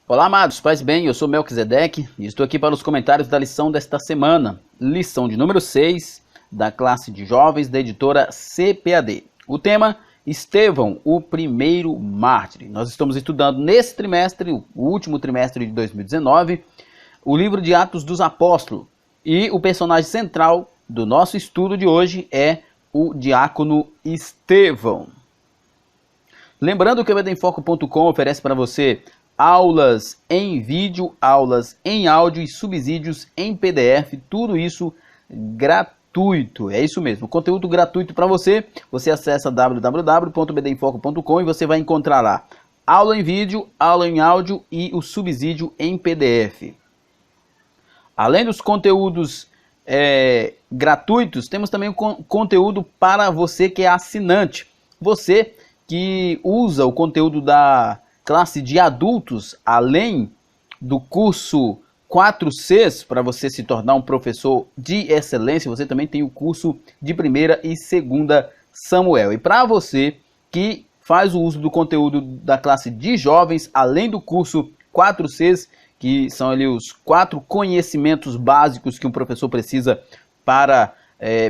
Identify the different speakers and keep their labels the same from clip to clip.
Speaker 1: Olá, amados, paz bem, eu sou Melquisedeque e estou aqui para os comentários da lição desta semana, lição de número 6 da classe de jovens da editora CPAD. O tema, Estevão, o primeiro mártir. Nós estamos estudando nesse trimestre, o último trimestre de 2019, o livro de Atos dos Apóstolos e o personagem central do nosso estudo de hoje é o diácono Estevão. Lembrando que o EBDemFoco.com oferece para você aulas em vídeo, aulas em áudio e subsídios em PDF, tudo isso gratuito, é isso mesmo, conteúdo gratuito para você. Você acessa www.ebdemfoco.com e você vai encontrar lá aula em vídeo, aula em áudio e o subsídio em PDF. Além dos conteúdos gratuitos, temos também um conteúdo para você que é assinante, você que usa o conteúdo da classe de adultos, além do curso 4Cs, para você se tornar um professor de excelência, você também tem o curso de 1ª e 2ª Samuel. E para você que faz o uso do conteúdo da classe de jovens, além do curso 4Cs, que são ali os 4 conhecimentos básicos que um professor precisa para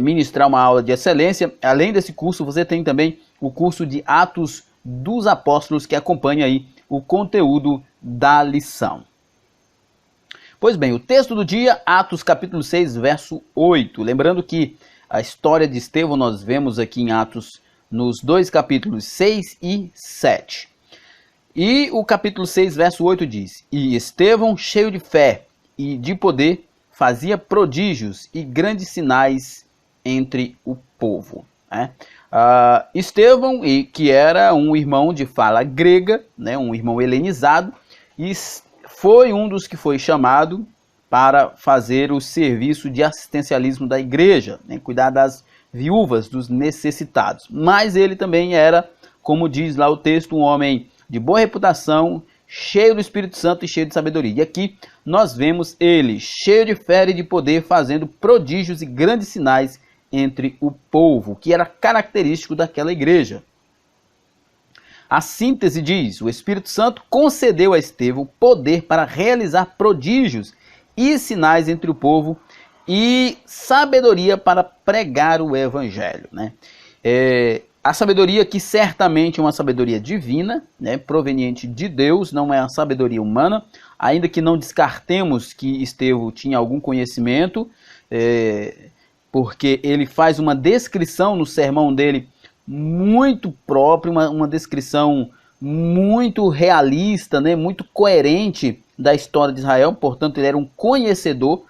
Speaker 1: ministrar uma aula de excelência, além desse curso você tem também o curso de Atos dos Apóstolos, que acompanha aí o conteúdo da lição. Pois bem, o texto do dia, Atos capítulo 6, verso 8. Lembrando que a história de Estevão nós vemos aqui em Atos nos 2 capítulos 6 e 7. E o capítulo 6, verso 8 diz: E Estevão, cheio de fé e de poder, fazia prodígios e grandes sinais entre o povo. Estevão, que era um irmão de fala grega, um irmão helenizado, e foi um dos que foi chamado para fazer o serviço de assistencialismo da igreja, cuidar das viúvas, dos necessitados. Mas ele também era, como diz lá o texto, um homem de boa reputação, cheio do Espírito Santo e cheio de sabedoria. E aqui nós vemos ele, cheio de fé e de poder, fazendo prodígios e grandes sinais entre o povo, que era característico daquela igreja. A síntese diz: o Espírito Santo concedeu a Estevão poder para realizar prodígios e sinais entre o povo e sabedoria para pregar o evangelho. A sabedoria que certamente é uma sabedoria divina, proveniente de Deus, não é a sabedoria humana, ainda que não descartemos que Estevão tinha algum conhecimento, porque ele faz uma descrição no sermão dele muito própria, uma descrição muito realista, muito coerente da história de Israel. Portanto, ele era um conhecedor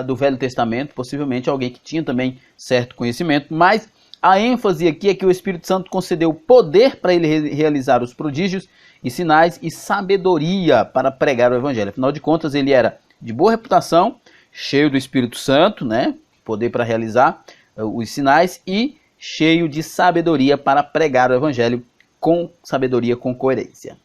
Speaker 1: do Velho Testamento, possivelmente alguém que tinha também certo conhecimento, mas a ênfase aqui é que o Espírito Santo concedeu poder para ele realizar os prodígios e sinais e sabedoria para pregar o evangelho. Afinal de contas, ele era de boa reputação, cheio do Espírito Santo, poder para realizar os sinais e cheio de sabedoria para pregar o evangelho com sabedoria, com coerência.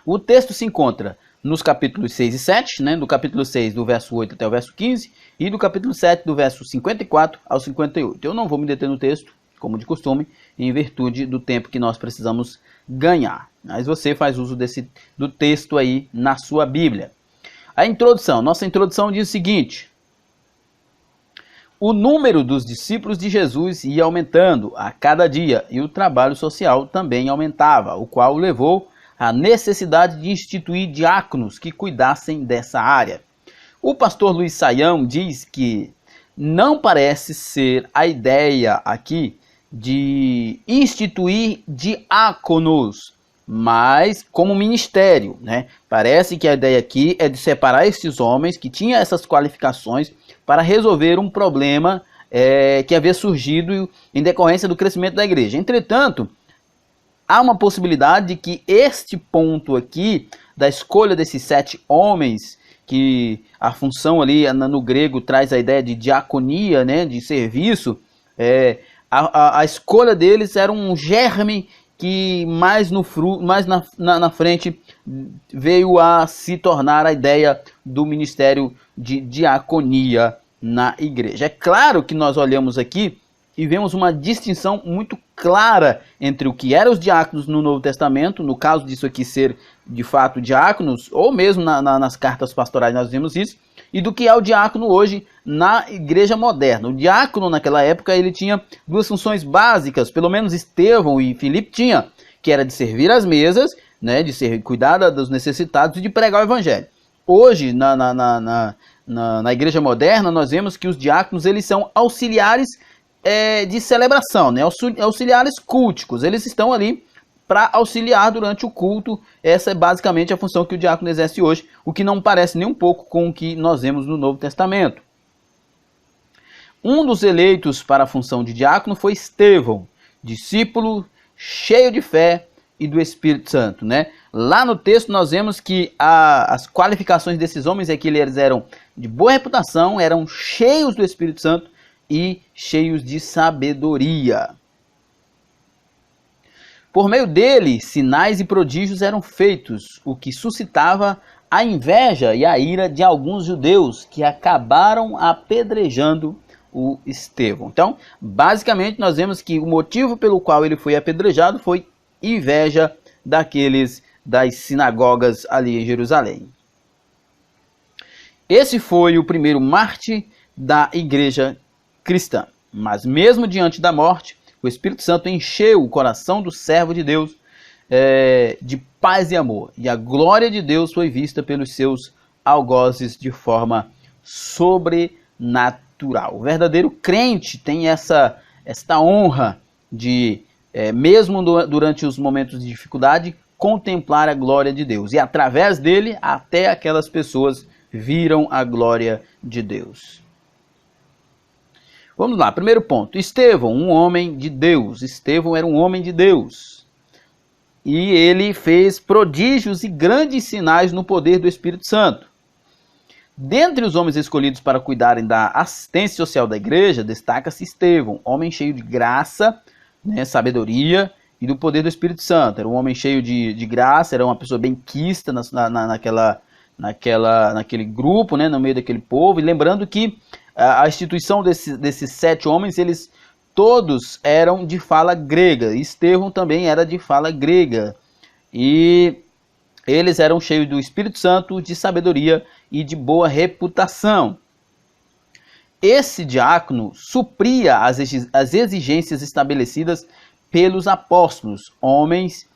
Speaker 1: O texto se encontra nos capítulos 6 e 7, do capítulo 6 do verso 8 até o verso 15 e do capítulo 7 do verso 54 ao 58. Eu não vou me deter no texto, como de costume, em virtude do tempo que nós precisamos ganhar. Mas você faz uso do texto aí na sua Bíblia. A introdução, nossa introdução diz o seguinte: o número dos discípulos de Jesus ia aumentando a cada dia e o trabalho social também aumentava, o qual levou à necessidade de instituir diáconos que cuidassem dessa área. O pastor Luiz Saião diz que não parece ser a ideia aqui de instituir diáconos, mas como ministério, Parece que a ideia aqui é de separar esses homens que tinham essas qualificações para resolver um problema que havia surgido em decorrência do crescimento da igreja. Entretanto, há uma possibilidade de que este ponto aqui, da escolha desses 7 homens, que a função ali no grego traz a ideia de diaconia, de serviço, a escolha deles era um germe que mais na frente veio a se tornar a ideia do ministério de diaconia na igreja. É claro que nós olhamos aqui e vemos uma distinção muito clara entre o que eram os diáconos no Novo Testamento, no caso disso aqui ser de fato diáconos, ou mesmo nas cartas pastorais nós vemos isso, e do que é o diácono hoje na igreja moderna. O diácono naquela época ele tinha duas funções básicas, pelo menos Estevão e Filipe tinha, que era de servir às mesas, né, de cuidar dos necessitados e de pregar o evangelho. Hoje, na igreja moderna, nós vemos que os diáconos eles são auxiliares de celebração, né, auxiliares culticos. Eles estão ali para auxiliar durante o culto. Essa é basicamente a função que o diácono exerce hoje, o que não parece nem um pouco com o que nós vemos no Novo Testamento. Um dos eleitos para a função de diácono foi Estevão, discípulo cheio de fé e do Espírito Santo, né? Lá no texto nós vemos que as qualificações desses homens é que eles eram de boa reputação, eram cheios do Espírito Santo e cheios de sabedoria. Por meio dele, sinais e prodígios eram feitos, o que suscitava a inveja e a ira de alguns judeus que acabaram apedrejando o Estevão. Então, basicamente, nós vemos que o motivo pelo qual ele foi apedrejado foi inveja das sinagogas ali em Jerusalém. Esse foi o primeiro mártir da igreja cristã. Mas mesmo diante da morte, o Espírito Santo encheu o coração do servo de Deus de paz e amor. E a glória de Deus foi vista pelos seus algozes de forma sobrenatural. O verdadeiro crente tem esta honra de, mesmo durante os momentos de dificuldade, contemplar a glória de Deus. E através dele, até aquelas pessoas viram a glória de Deus. Vamos lá, primeiro ponto. Estevão, um homem de Deus. Estevão era um homem de Deus. E ele fez prodígios e grandes sinais no poder do Espírito Santo. Dentre os homens escolhidos para cuidarem da assistência social da igreja, destaca-se Estevão, homem cheio de graça, né, sabedoria e do poder do Espírito Santo. Era um homem cheio de graça, era uma pessoa bem quista naquele grupo, né, no meio daquele povo. E lembrando que a instituição desses 7 homens, eles todos eram de fala grega. Estevão também era de fala grega. E eles eram cheios do Espírito Santo, de sabedoria e de boa reputação. Esse diácono supria as exigências estabelecidas pelos apóstolos, homens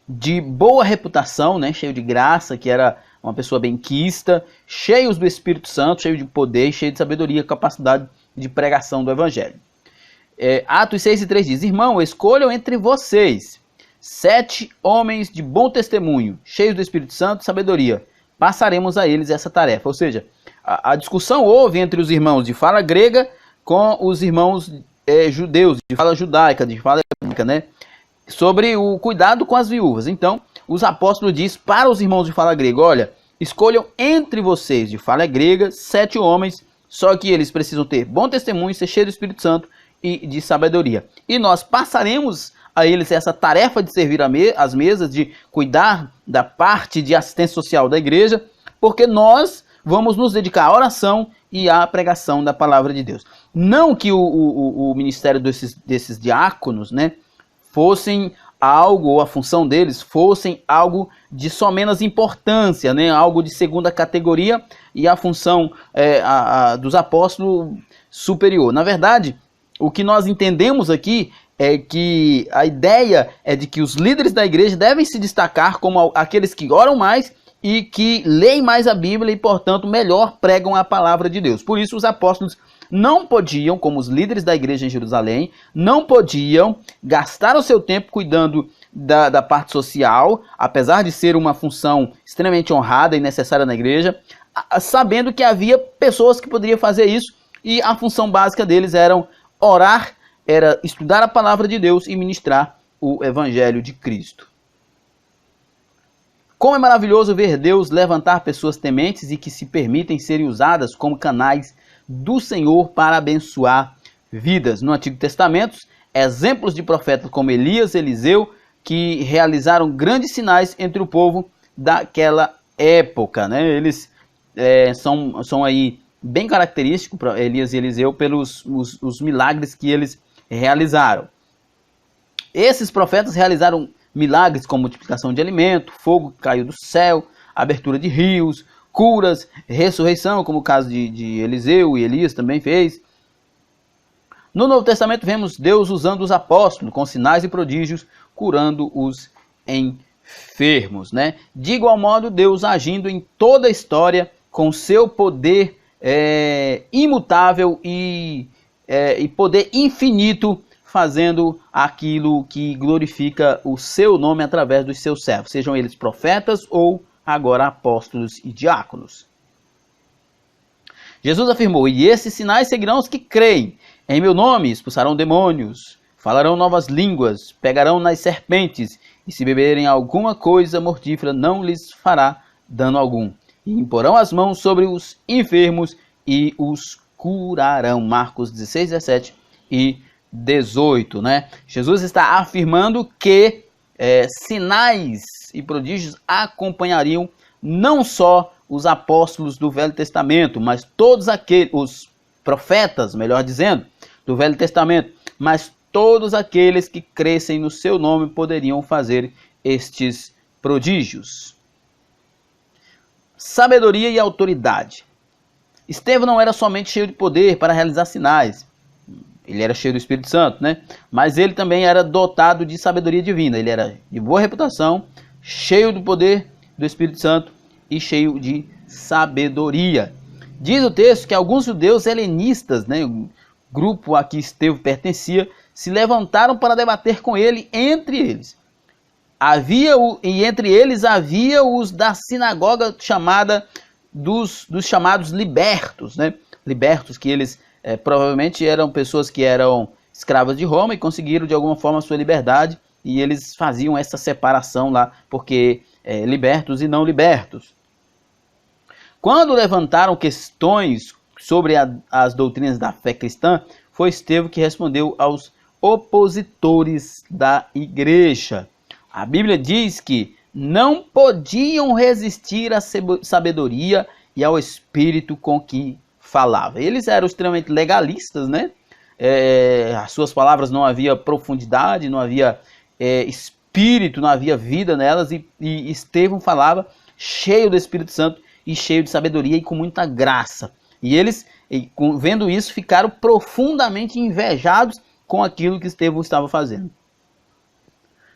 Speaker 1: de boa reputação, né, cheio de graça, que era uma pessoa benquista, cheios do Espírito Santo, cheio de poder, cheio de sabedoria, capacidade de pregação do Evangelho. Atos 6:3 diz: irmão, escolham entre vocês 7 homens de bom testemunho, cheios do Espírito Santo e sabedoria. Passaremos a eles essa tarefa. Ou seja, a discussão houve entre os irmãos de fala grega com os irmãos judeus, de fala judaica, de fala hebraica, né, sobre o cuidado com as viúvas. Então, os apóstolos diz para os irmãos de fala grega: olha, escolham entre vocês de fala grega 7 homens, só que eles precisam ter bom testemunho, ser cheio do Espírito Santo e de sabedoria. E nós passaremos a eles essa tarefa de servir às mesas, de cuidar da parte de assistência social da igreja, porque nós vamos nos dedicar à oração e à pregação da palavra de Deus. Não que o ministério desses diáconos, né, fossem algo, ou a função deles fossem algo de só menos importância, né, algo de segunda categoria, e a função dos apóstolos superior. Na verdade, o que nós entendemos aqui é que a ideia é de que os líderes da igreja devem se destacar como aqueles que oram mais e que leem mais a Bíblia e, portanto, melhor pregam a palavra de Deus. Por isso, os apóstolos não podiam, como os líderes da igreja em Jerusalém, não podiam gastar o seu tempo cuidando da parte social, apesar de ser uma função extremamente honrada e necessária na igreja, sabendo que havia pessoas que poderiam fazer isso, e a função básica deles era orar, era estudar a palavra de Deus e ministrar o evangelho de Cristo. Como é maravilhoso ver Deus levantar pessoas tementes e que se permitem serem usadas como canais do Senhor para abençoar vidas. No Antigo Testamento, exemplos de profetas como Elias, Eliseu, que realizaram grandes sinais entre o povo daquela época, né? Eles são aí bem característico para Elias e Eliseu pelos os milagres que eles realizaram. Esses profetas realizaram milagres como multiplicação de alimento, fogo que caiu do céu, abertura de rios, curas, ressurreição, como o caso de Eliseu e Elias também fez. No Novo Testamento vemos Deus usando os apóstolos com sinais e prodígios, curando os enfermos, né? De igual modo, Deus agindo em toda a história com seu poder imutável e poder infinito, fazendo aquilo que glorifica o seu nome através dos seus servos, sejam eles profetas ou agora apóstolos e diáconos. Jesus afirmou: e esses sinais seguirão os que creem. Em meu nome expulsarão demônios, falarão novas línguas, pegarão nas serpentes, e se beberem alguma coisa mortífera não lhes fará dano algum. E imporão as mãos sobre os enfermos e os curarão. Marcos 16, 17 e 18, né? Jesus está afirmando que sinais e prodígios acompanhariam não só os apóstolos do Velho Testamento, mas todos aqueles, os profetas, melhor dizendo, do Velho Testamento, mas todos aqueles que crescem no seu nome poderiam fazer estes prodígios. Sabedoria e autoridade. Estevão não era somente cheio de poder para realizar sinais, ele era cheio do Espírito Santo, né? Mas ele também era dotado de sabedoria divina, ele era de boa reputação, cheio do poder do Espírito Santo e cheio de sabedoria. Diz o texto que alguns judeus helenistas, né, o grupo a que Estevão pertencia, se levantaram para debater com ele entre eles. Entre eles havia os da sinagoga chamada dos chamados libertos, né? Libertos, que eles provavelmente eram pessoas que eram escravas de Roma e conseguiram de alguma forma a sua liberdade, e eles faziam essa separação lá, porque libertos e não libertos. Quando levantaram questões sobre as doutrinas da fé cristã, foi Estevão que respondeu aos opositores da igreja. A Bíblia diz que não podiam resistir à sabedoria e ao espírito com que falava. Eles eram extremamente legalistas, né? As suas palavras não havia profundidade, não havia espírito, não havia vida nelas, e Estevão falava cheio do Espírito Santo e cheio de sabedoria e com muita graça. E eles, vendo isso, ficaram profundamente invejados com aquilo que Estevão estava fazendo.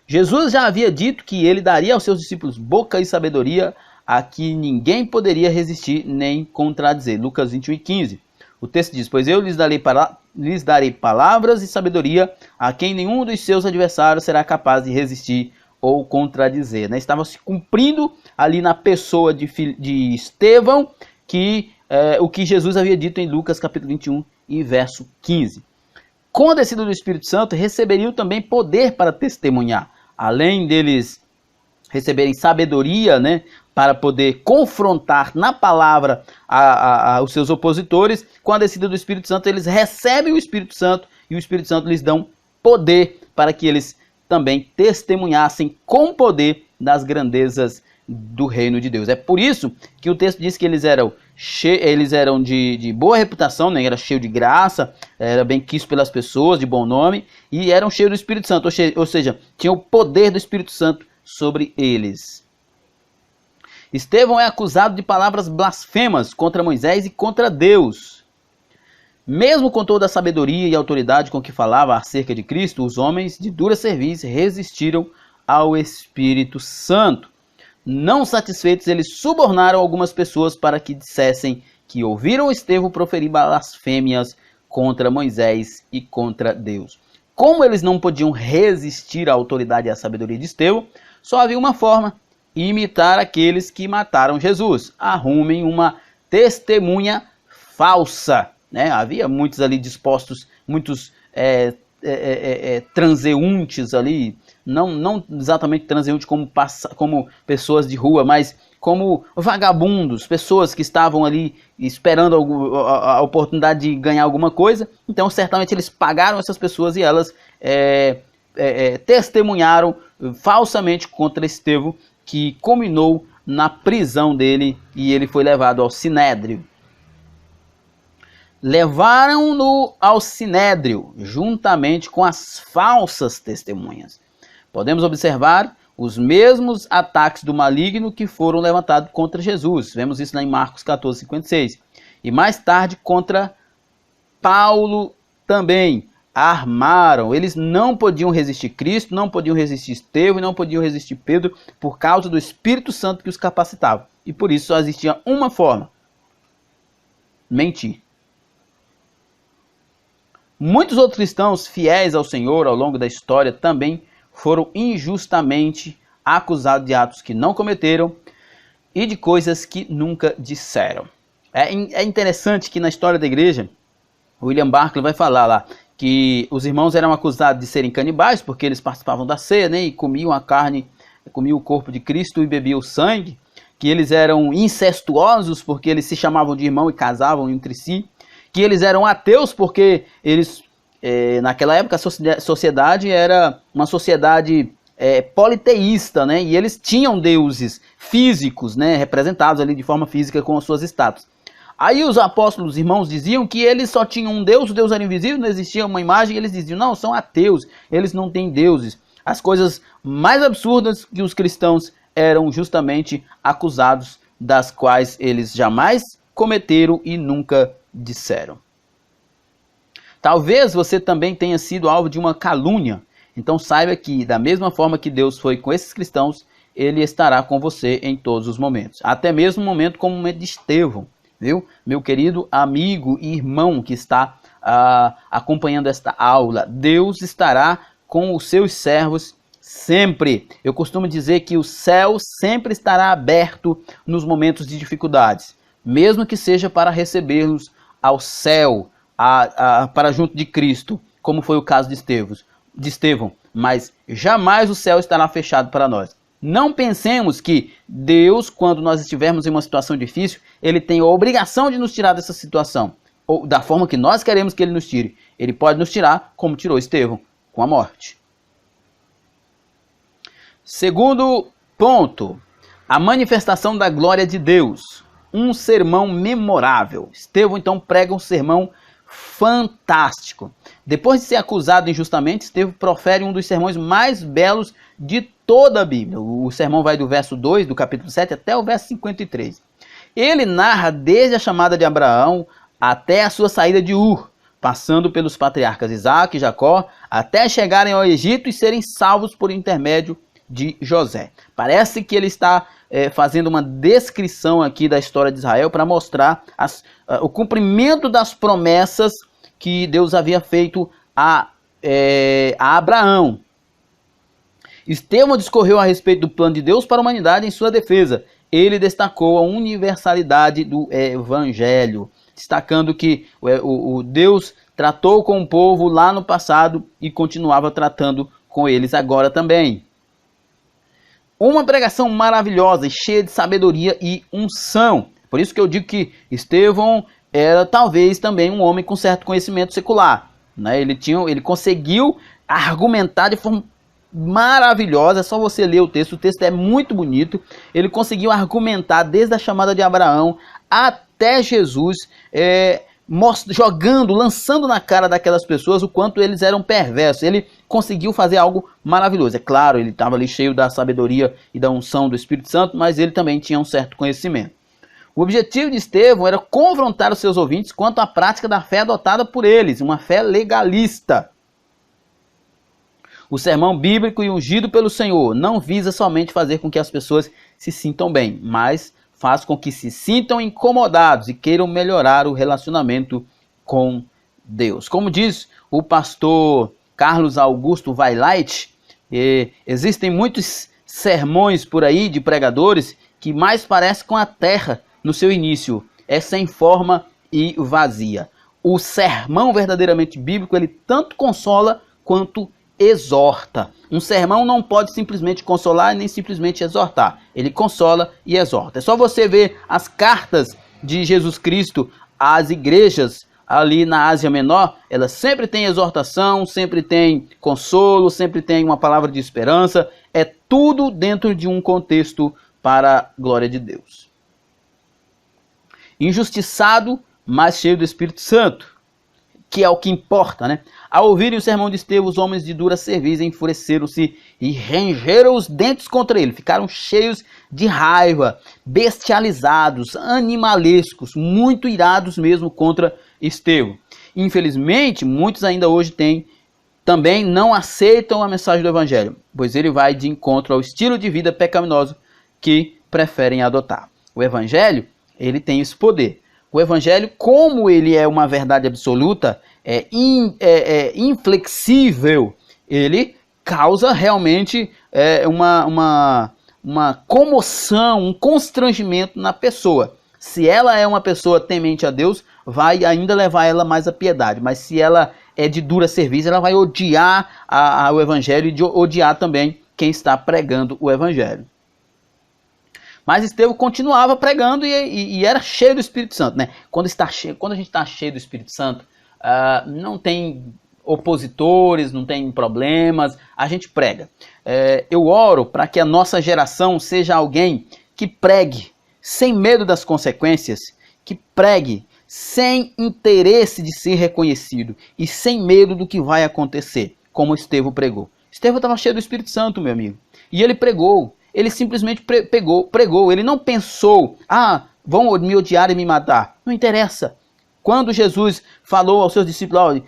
Speaker 1: Jesus já havia dito que ele daria aos seus discípulos boca e sabedoria a que ninguém poderia resistir nem contradizer. Lucas 21:15. O texto diz: pois eu lhes darei palavras e sabedoria a quem nenhum dos seus adversários será capaz de resistir ou contradizer. Né? Estava se cumprindo ali na pessoa de Estevão o que Jesus havia dito em Lucas capítulo 21 e verso 15. Com a descida do Espírito Santo, receberiam também poder para testemunhar. Além deles receberem sabedoria, né, para poder confrontar na palavra os seus opositores, com a descida do Espírito Santo, eles recebem o Espírito Santo e o Espírito Santo lhes dá poder para que eles também testemunhassem com poder das grandezas do reino de Deus. É por isso que o texto diz que eles eram de boa reputação, né? Era cheio de graça, era bem quisto pelas pessoas, de bom nome, e eram cheios do Espírito Santo, ou seja, tinham o poder do Espírito Santo sobre eles. Estevão é acusado de palavras blasfemas contra Moisés e contra Deus. Mesmo com toda a sabedoria e autoridade com que falava acerca de Cristo, os homens de dura serviço resistiram ao Espírito Santo. Não satisfeitos, eles subornaram algumas pessoas para que dissessem que ouviram Estevão proferir blasfêmias contra Moisés e contra Deus. Como eles não podiam resistir à autoridade e à sabedoria de Estevão, só havia uma forma: imitar aqueles que mataram Jesus. Arrumem uma testemunha falsa. Né? Havia muitos ali dispostos, muitos transeuntes ali, não exatamente transeuntes como pessoas de rua, mas como vagabundos, pessoas que estavam ali esperando a oportunidade de ganhar alguma coisa. Então certamente eles pagaram essas pessoas e elas testemunharam falsamente contra Estevão, que culminou na prisão dele e ele foi levado ao Sinédrio. levaram-no ao sinédrio, juntamente com as falsas testemunhas. Podemos observar os mesmos ataques do maligno que foram levantados contra Jesus. Vemos isso lá em Marcos 14:56. E mais tarde contra Paulo também. Armaram. Eles não podiam resistir Cristo, não podiam resistir Estevão, não podiam resistir Pedro, por causa do Espírito Santo que os capacitava. E por isso só existia uma forma: mentir. Muitos outros cristãos fiéis ao Senhor ao longo da história também foram injustamente acusados de atos que não cometeram e de coisas que nunca disseram. É interessante que na história da igreja, William Barclay vai falar lá que os irmãos eram acusados de serem canibais, porque eles participavam da ceia, né, e comiam a carne, comiam o corpo de Cristo e bebiam o sangue, que eles eram incestuosos, porque eles se chamavam de irmão e casavam entre si, que eles eram ateus, porque eles, naquela época, a sociedade era uma sociedade politeísta, né, e eles tinham deuses físicos, né, representados ali de forma física com as suas estátuas. Aí os apóstolos, os irmãos, diziam que eles só tinham um Deus, o Deus era invisível, não existia uma imagem, e eles diziam, não, são ateus, eles não têm deuses. As coisas mais absurdas que os cristãos eram justamente acusados, das quais eles jamais cometeram e nunca disseram. Talvez você também tenha sido alvo de uma calúnia, então saiba que da mesma forma que Deus foi com esses cristãos, Ele estará com você em todos os momentos, até mesmo no momento como o momento de Estevão. Viu? Meu querido amigo e irmão que está acompanhando esta aula, Deus estará com os seus servos sempre. Eu costumo dizer que o céu sempre estará aberto nos momentos de dificuldades, mesmo que seja para receber-nos ao céu, para junto de Cristo, como foi o caso de Estevão, mas jamais o céu estará fechado para nós. Não pensemos que Deus, quando nós estivermos em uma situação difícil, Ele tem a obrigação de nos tirar dessa situação, ou da forma que nós queremos que Ele nos tire. Ele pode nos tirar, como tirou Estevão, com a morte. Segundo ponto, a manifestação da glória de Deus. Um sermão memorável. Estevão, então, prega um sermão fantástico. Depois de ser acusado injustamente, Estevão profere um dos sermões mais belos de toda a Bíblia. O sermão vai do verso 2 do capítulo 7 até o verso 53. Ele narra desde a chamada de Abraão até a sua saída de Ur, passando pelos patriarcas Isaac e Jacó, até chegarem ao Egito e serem salvos por intermédio de José. Parece que ele está fazendo uma descrição aqui da história de Israel para mostrar o cumprimento das promessas que Deus havia feito a Abraão. Estevão discorreu a respeito do plano de Deus para a humanidade em sua defesa. Ele destacou a universalidade do Evangelho, destacando que o Deus tratou com o povo lá no passado e continuava tratando com eles agora também. Uma pregação maravilhosa e cheia de sabedoria e unção. Por isso que eu digo que Estevão era talvez também um homem com certo conhecimento secular, né? Ele conseguiu argumentar de forma maravilhosa, é só você ler o texto é muito bonito. Ele conseguiu argumentar desde a chamada de Abraão até Jesus, lançando na cara daquelas pessoas o quanto eles eram perversos. Ele conseguiu fazer algo maravilhoso. É claro, ele estava ali cheio da sabedoria e da unção do Espírito Santo, mas ele também tinha um certo conhecimento. O objetivo de Estevão era confrontar os seus ouvintes quanto à prática da fé adotada por eles, uma fé legalista. O sermão bíblico e ungido pelo Senhor não visa somente fazer com que as pessoas se sintam bem, mas faz com que se sintam incomodados e queiram melhorar o relacionamento com Deus. Como diz o pastor Carlos Augusto Vailate, existem muitos sermões por aí de pregadores que mais parecem com a terra no seu início, é sem forma e vazia. O sermão verdadeiramente bíblico, ele tanto consola quanto exorta. Um sermão não pode simplesmente consolar nem simplesmente exortar. Ele consola e exorta. É só você ver as cartas de Jesus Cristo às igrejas ali na Ásia Menor. Elas sempre têm exortação, sempre tem consolo, sempre tem uma palavra de esperança. É tudo dentro de um contexto para a glória de Deus. Injustiçado mas cheio do Espírito Santo, que é o que importa, né? Ao ouvirem o sermão de Estevão, os homens de dura cerviz enfureceram-se e rangeram os dentes contra ele. Ficaram cheios de raiva, bestializados, animalescos, muito irados mesmo contra Estevão. Infelizmente, muitos ainda hoje também não aceitam a mensagem do Evangelho, pois ele vai de encontro ao estilo de vida pecaminoso que preferem adotar. O Evangelho, ele tem esse poder. O Evangelho, como ele é uma verdade absoluta, inflexível, ele causa realmente uma comoção, um constrangimento na pessoa. Se ela é uma pessoa temente a Deus, vai ainda levar ela mais à piedade. Mas se ela é de dura cerviz, ela vai odiar o Evangelho e odiar também quem está pregando o Evangelho. Mas Estevão continuava pregando e era cheio do Espírito Santo, né? Quando a gente está cheio do Espírito Santo, não tem opositores, não tem problemas, a gente prega. Eu oro para que a nossa geração seja alguém que pregue sem medo das consequências, que pregue sem interesse de ser reconhecido e sem medo do que vai acontecer, como Estevão pregou. Estevão estava cheio do Espírito Santo, meu amigo, e ele pregou. Ele simplesmente pregou, ele não pensou, vão me odiar e me matar. Não interessa. Quando Jesus falou aos seus discípulos,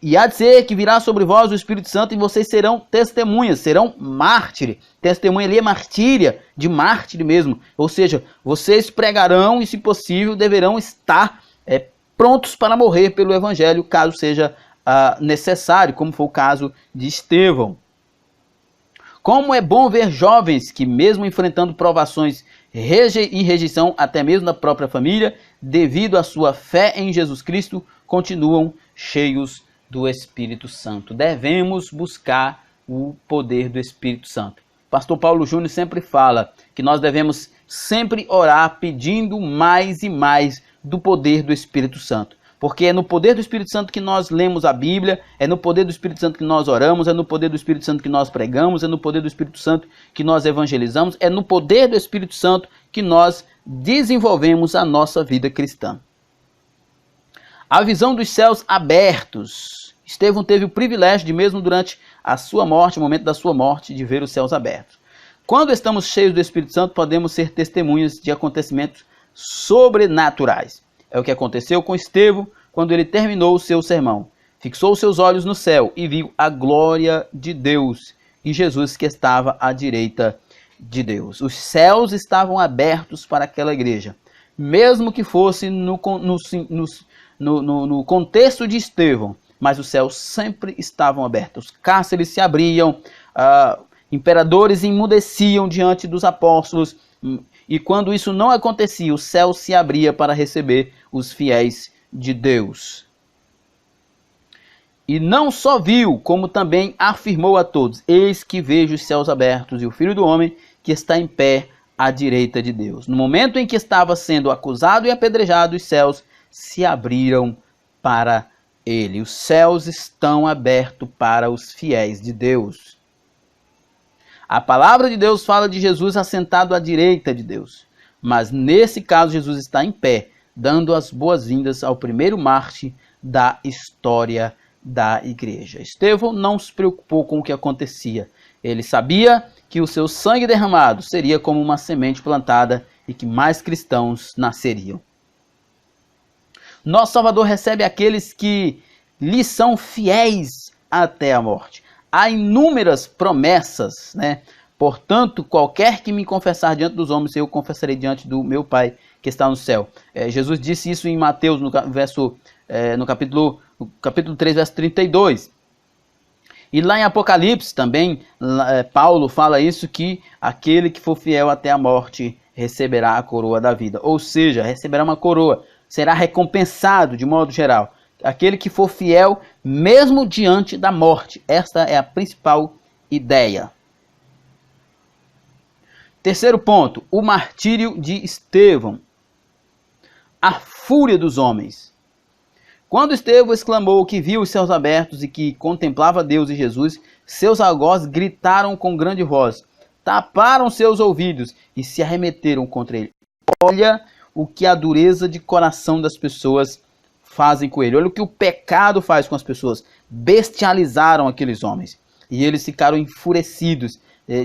Speaker 1: e há de ser que virá sobre vós o Espírito Santo e vocês serão testemunhas, serão mártires. Testemunha ali é martíria, de mártir mesmo. Ou seja, vocês pregarão e, se possível, deverão estar prontos para morrer pelo Evangelho, caso seja necessário, como foi o caso de Estevão. Como é bom ver jovens que, mesmo enfrentando provações e rejeição, até mesmo da própria família, devido à sua fé em Jesus Cristo, continuam cheios do Espírito Santo. Devemos buscar o poder do Espírito Santo. Pastor Paulo Júnior sempre fala que nós devemos sempre orar pedindo mais e mais do poder do Espírito Santo. Porque é no poder do Espírito Santo que nós lemos a Bíblia, é no poder do Espírito Santo que nós oramos, é no poder do Espírito Santo que nós pregamos, é no poder do Espírito Santo que nós evangelizamos, é no poder do Espírito Santo que nós desenvolvemos a nossa vida cristã. A visão dos céus abertos. Estevão teve o privilégio de, mesmo durante a sua morte, o momento da sua morte, de ver os céus abertos. Quando estamos cheios do Espírito Santo, podemos ser testemunhas de acontecimentos sobrenaturais. É o que aconteceu com Estevão quando ele terminou o seu sermão. Fixou seus olhos no céu e viu a glória de Deus e Jesus que estava à direita de Deus. Os céus estavam abertos para aquela igreja. Mesmo que fosse no contexto de Estevão, mas os céus sempre estavam abertos. Os cárceres se abriam, imperadores emudeciam diante dos apóstolos. E quando isso não acontecia, o céu se abria para receber os fiéis de Deus. E não só viu, como também afirmou a todos: eis que vejo os céus abertos e o Filho do Homem que está em pé à direita de Deus. No momento em que estava sendo acusado e apedrejado, os céus se abriram para ele. Os céus estão abertos para os fiéis de Deus. A palavra de Deus fala de Jesus assentado à direita de Deus. Mas nesse caso, Jesus está em pé, dando as boas-vindas ao primeiro mártir da história da igreja. Estevão não se preocupou com o que acontecia. Ele sabia que o seu sangue derramado seria como uma semente plantada e que mais cristãos nasceriam. Nosso Salvador recebe aqueles que lhe são fiéis até a morte. Há inúmeras promessas, né? Portanto, qualquer que me confessar diante dos homens, eu confessarei diante do meu Pai que está no céu. Jesus disse isso em Mateus, no capítulo 3, verso 32. E lá em Apocalipse também, Paulo fala isso, que aquele que for fiel até a morte receberá a coroa da vida. Ou seja, receberá uma coroa, será recompensado de modo geral. Aquele que for fiel mesmo diante da morte. Esta é a principal ideia. Terceiro ponto, o martírio de Estevão. A fúria dos homens. Quando Estevão exclamou que viu os céus abertos e que contemplava Deus e Jesus, seus algozes gritaram com grande voz, taparam seus ouvidos e se arremeteram contra ele. Olha o que a dureza de coração das pessoas fazem com ele. Olha o que o pecado faz com as pessoas. Bestializaram aqueles homens. E eles ficaram enfurecidos.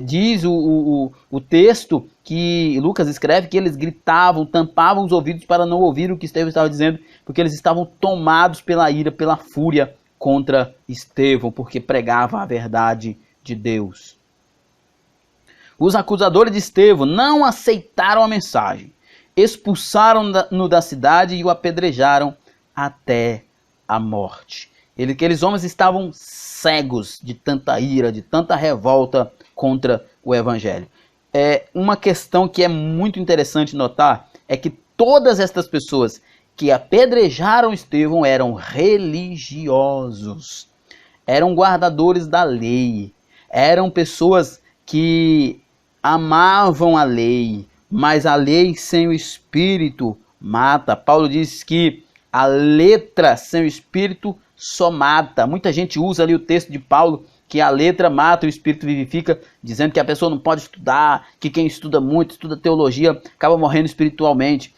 Speaker 1: Diz o texto que Lucas escreve que eles gritavam, tampavam os ouvidos para não ouvir o que Estevão estava dizendo, porque eles estavam tomados pela ira, pela fúria contra Estevão, porque pregava a verdade de Deus. Os acusadores de Estevão não aceitaram a mensagem, expulsaram-no da cidade e o apedrejaram até a morte. Aqueles homens estavam cegos de tanta ira, de tanta revolta contra o evangelho. Uma questão que é muito interessante notar é que todas estas pessoas que apedrejaram Estevão eram religiosos, eram guardadores da lei, eram pessoas que amavam a lei, mas a lei sem o espírito mata. Paulo diz que a letra sem o espírito só mata. Muita gente usa ali o texto de Paulo, que a letra mata e o espírito vivifica, dizendo que a pessoa não pode estudar, que quem estuda muito, estuda teologia, acaba morrendo espiritualmente.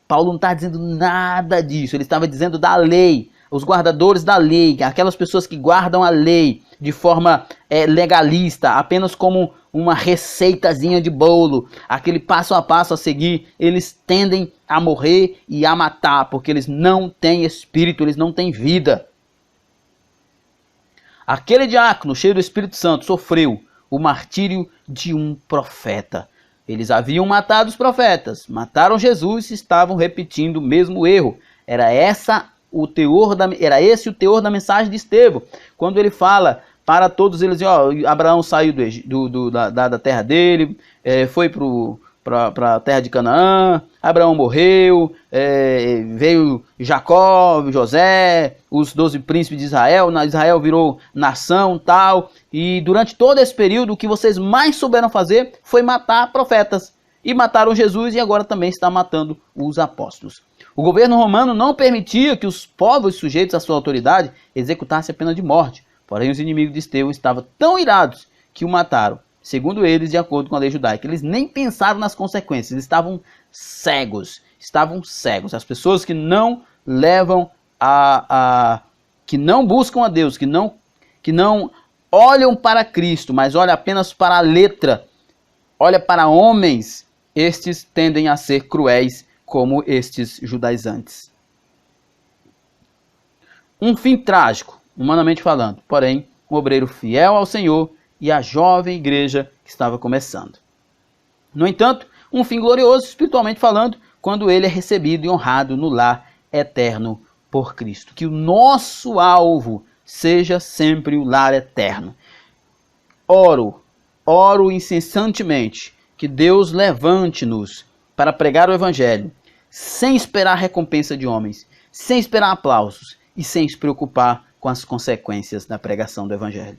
Speaker 1: Paulo não está dizendo nada disso, ele estava dizendo da lei, os guardadores da lei, aquelas pessoas que guardam a lei de forma legalista, apenas como uma receitazinha de bolo, aquele passo a passo a seguir, eles tendem a morrer e a matar, porque eles não têm espírito, eles não têm vida. Aquele diácono cheio do Espírito Santo sofreu o martírio de um profeta. Eles haviam matado os profetas, mataram Jesus e estavam repetindo o mesmo erro. Era esse o teor da mensagem de Estevão, quando ele fala para todos eles, Abraão saiu da terra dele, foi para a terra de Canaã, Abraão morreu, veio Jacó, José, os 12 príncipes de Israel, Israel virou nação tal, e durante todo esse período o que vocês mais souberam fazer foi matar profetas, e mataram Jesus e agora também está matando os apóstolos. O governo romano não permitia que os povos sujeitos à sua autoridade executassem a pena de morte, porém os inimigos de Estevão estavam tão irados que o mataram. Segundo eles, de acordo com a lei judaica, eles nem pensaram nas consequências, eles estavam cegos, As pessoas que não levam que não buscam a Deus, que não olham para Cristo, mas olham apenas para a letra, olham para homens, estes tendem a ser cruéis como estes judaizantes. Um fim trágico, humanamente falando, porém, um obreiro fiel ao Senhor e a jovem igreja que estava começando. No entanto, um fim glorioso, espiritualmente falando, quando ele é recebido e honrado no lar eterno por Cristo. Que o nosso alvo seja sempre o lar eterno. Oro incessantemente que Deus levante-nos para pregar o evangelho, sem esperar recompensa de homens, sem esperar aplausos e sem se preocupar com as consequências da pregação do evangelho.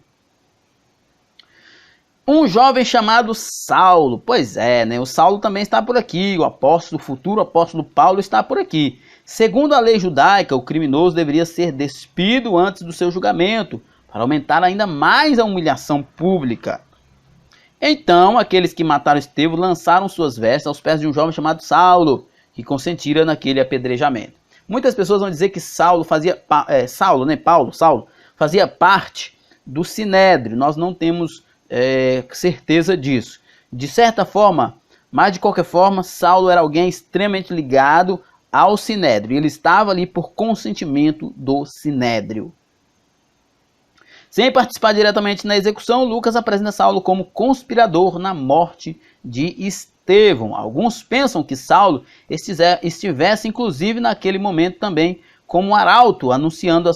Speaker 1: Um jovem chamado Saulo, pois é, né? O Saulo também está por aqui, o futuro apóstolo Paulo está por aqui. Segundo a lei judaica, o criminoso deveria ser despido antes do seu julgamento, para aumentar ainda mais a humilhação pública. Então, aqueles que mataram Estevão lançaram suas vestes aos pés de um jovem chamado Saulo, que consentira naquele apedrejamento. Muitas pessoas vão dizer que Saulo fazia parte do Sinédrio. Nós não temos certeza disso. De certa forma, mas de qualquer forma, Saulo era alguém extremamente ligado ao Sinédrio. Ele estava ali por consentimento do Sinédrio. Sem participar diretamente na execução, Lucas apresenta Saulo como conspirador na morte de Estevão. Alguns pensam que Saulo estivesse, inclusive, naquele momento também como arauto, anunciando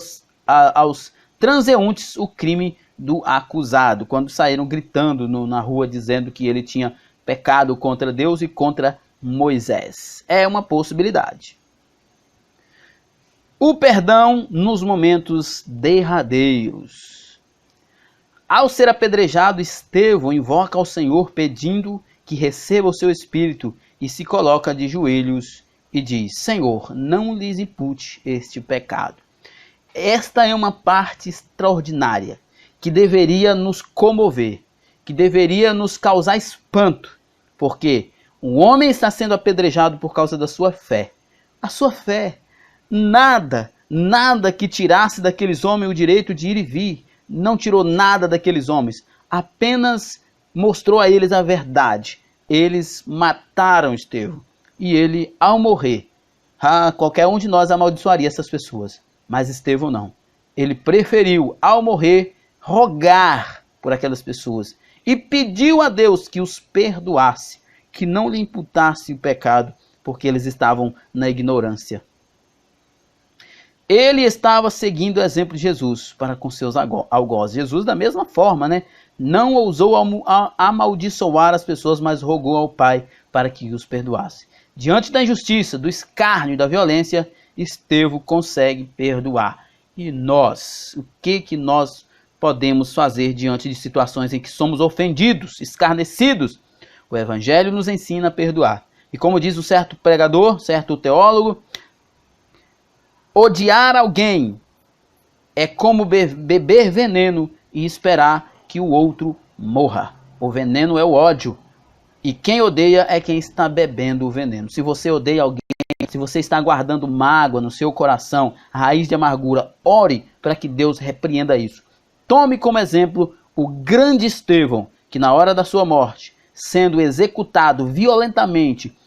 Speaker 1: aos transeuntes o crime do acusado, quando saíram gritando na rua, dizendo que ele tinha pecado contra Deus e contra Moisés. É uma possibilidade. O perdão nos momentos derradeiros. Ao ser apedrejado, Estevão invoca ao Senhor pedindo que receba o seu espírito e se coloca de joelhos e diz: Senhor, não lhes impute este pecado. Esta é uma parte extraordinária que deveria nos comover, que deveria nos causar espanto, porque Um homem está sendo apedrejado por causa da sua fé. A sua fé. Nada que tirasse daqueles homens o direito de ir e vir. Não tirou nada daqueles homens. Apenas mostrou a eles a verdade. Eles mataram Estevão. E ele, ao morrer, qualquer um de nós amaldiçoaria essas pessoas. Mas Estevão não. Ele preferiu, ao morrer, rogar por aquelas pessoas. E pediu a Deus que os perdoasse, que não lhe imputasse o pecado, porque eles estavam na ignorância. Ele estava seguindo o exemplo de Jesus para com seus algozes. Jesus, da mesma forma, né? Não ousou amaldiçoar as pessoas, mas rogou ao Pai para que os perdoasse. Diante da injustiça, do escárnio e da violência, Estevão consegue perdoar. E nós, o que nós podemos fazer diante de situações em que somos ofendidos, escarnecidos? O Evangelho nos ensina a perdoar. E como diz um certo pregador, certo teólogo, odiar alguém é como beber veneno e esperar que o outro morra. O veneno é o ódio. E quem odeia é quem está bebendo o veneno. Se você odeia alguém, se você está guardando mágoa no seu coração, raiz de amargura, ore para que Deus repreenda isso. Tome como exemplo o grande Estevão, que na hora da sua morte, sendo executado violentamente,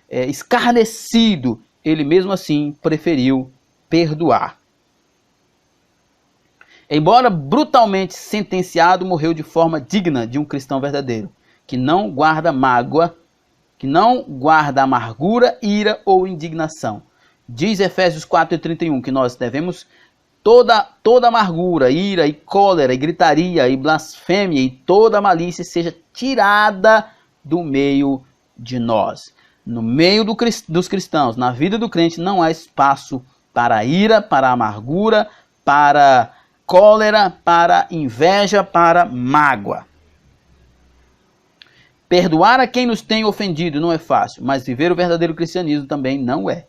Speaker 1: escarnecido, ele mesmo assim preferiu perdoar. Embora brutalmente sentenciado, morreu de forma digna de um cristão verdadeiro, que não guarda mágoa, que não guarda amargura, ira ou indignação. Diz Efésios 4:31 que nós devemos toda amargura, ira e cólera, e gritaria, e blasfêmia, e toda malícia seja tirada do meio de nós. No meio dos cristãos, na vida do crente, não há espaço para ira, para amargura, para cólera, para inveja, para mágoa. Perdoar a quem nos tem ofendido não é fácil, mas viver o verdadeiro cristianismo também não é.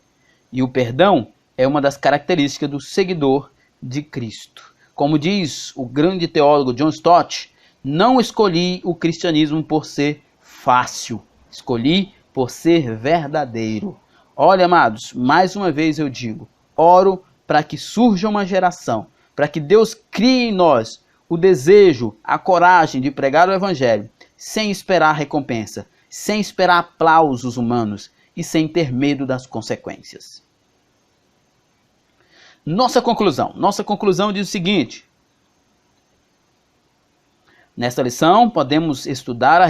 Speaker 1: E o perdão é uma das características do seguidor de Cristo. Como diz o grande teólogo John Stott, não escolhi o cristianismo por ser fácil, escolhi por ser verdadeiro. Olha, amados, mais uma vez eu digo, oro para que surja uma geração, para que Deus crie em nós o desejo, a coragem de pregar o Evangelho, sem esperar recompensa, sem esperar aplausos humanos e sem ter medo das consequências. Nossa conclusão diz o seguinte: nesta lição podemos estudar a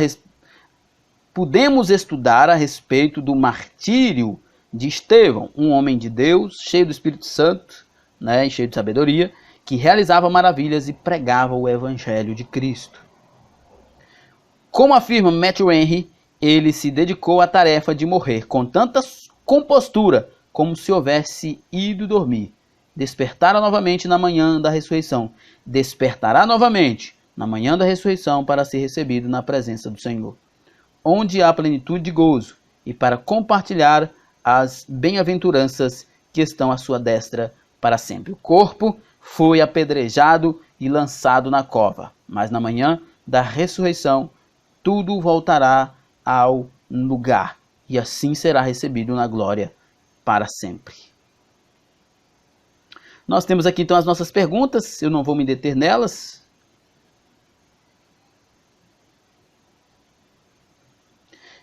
Speaker 1: respeito do martírio de Estevão, um homem de Deus, cheio do Espírito Santo, né, cheio de sabedoria, que realizava maravilhas e pregava o Evangelho de Cristo. Como afirma Matthew Henry, ele se dedicou à tarefa de morrer com tanta compostura como se houvesse ido dormir. Despertará novamente na manhã da ressurreição. Despertará novamente na manhã da ressurreição para ser recebido na presença do Senhor, onde há plenitude de gozo, e para compartilhar as bem-aventuranças que estão à sua destra para sempre. O corpo foi apedrejado e lançado na cova, mas na manhã da ressurreição tudo voltará ao lugar, e assim será recebido na glória para sempre. Nós temos aqui então as nossas perguntas, eu não vou me deter nelas.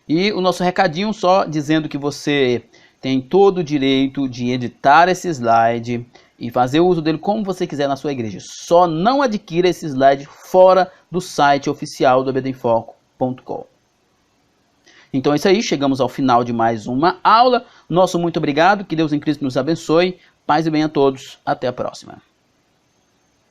Speaker 1: E o nosso recadinho só dizendo que você tem todo o direito de editar esse slide e fazer uso dele como você quiser na sua igreja. Só não adquira esse slide fora do site oficial do EBDemfoco.com. Então é isso aí, chegamos ao final de mais uma aula. Nosso muito obrigado, que Deus em Cristo nos abençoe. Paz e bem a todos, até a próxima.